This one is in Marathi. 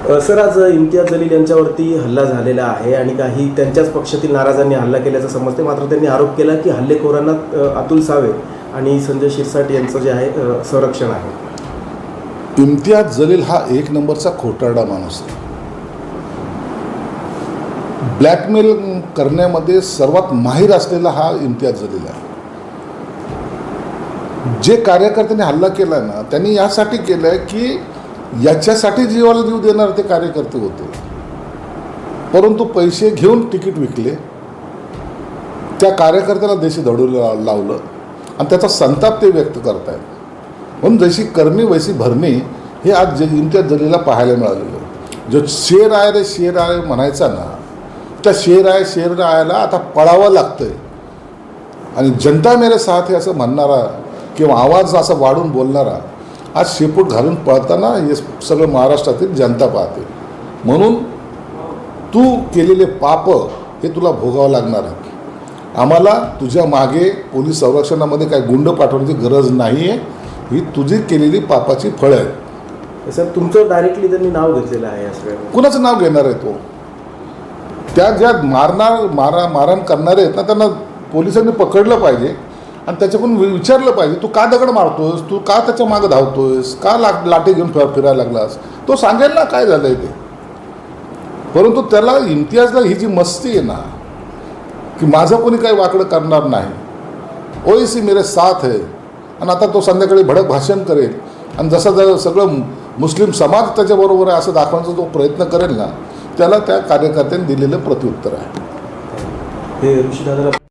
सर, आज इम्तियाज जलील यांच्यावरती हल्ला झालेला आहे आणि काही त्यांच्याच पक्षातील नाराजांनी हल्ला केल्याचं समजते. मात्र त्यांनी आरोप केला की हल्लेखोरांना अतुल सावे आणि संजय शिरसाट यांचं जे आहे संरक्षण आहे. इम्तियाज जलील हा एक नंबरचा खोटारडा माणूस आहे. ब्लॅकमेल करण्यामध्ये सर्वात माहीर असलेला हा इम्तियाज जलील आहे. जे कार्यकर्त्यांनी हल्ला केला ना, त्यांनी यासाठी केलं आहे की याच्यासाठी जीवाला जीव देणार ते कार्यकर्ते होते, परंतु पैसे घेऊन तिकीट विकले, त्या कार्यकर्त्याला देशी धडू लावलं आणि त्याचा संताप ते व्यक्त करत आहेत. म्हणून जशी करणी वैसी भरणी हे आज इम्तियाज जलीलला पाहायला मिळालेलं. जो शेर आहे रे शेर आहे म्हणायचा ना, त्या शेर आयला आता पळावं लागतं आहे. आणि जनता मेरे साथ हे असं म्हणणारा किंवा आवाज असा वाढून बोलणारा आज शेपूट घालून पळताना हे सगळं महाराष्ट्रातील जनता पाहते. म्हणून तू केलेले पाप हे तुला भोगावं लागणार आहे. आम्हाला तुझ्या मागे पोलीस संरक्षणामध्ये काही गुंड पाठवण्याची गरज नाही आहे. ही तुझी केलेली पापाची फळं आहेत. सर, तुमचं डायरेक्टली त्यांनी नाव घेतलेलं आहे. असं कुणाचं नाव घेणार आहे तो? त्या ज्या मारहाण करणारे आहेत ना, त्यांना पोलिसांनी पकडलं पाहिजे आणि त्याच्याकडून विचारलं पाहिजे, तू का दगड मारतोयस, तू का त्याच्या मागं धावतोयस, का लाठी घेऊन फिरायला लागलास, तो सांगेल ना काय झालंय ते. परंतु त्याला इम्तियाजला ही जी मस्ती आहे ना की माझं कोणी काही वाकडं करणार नाही, ओएसी मेरे साथ है, आणि आता तो संध्याकाळी भडक भाषण करेल आणि जसं सगळं मुस्लिम समाज त्याच्याबरोबर आहे असं दाखवण्याचा जो प्रयत्न करेल ना, त्याला त्या कार्यकर्त्यांनी दिलेलं प्रत्युत्तर आहे. हे ऋषीदादा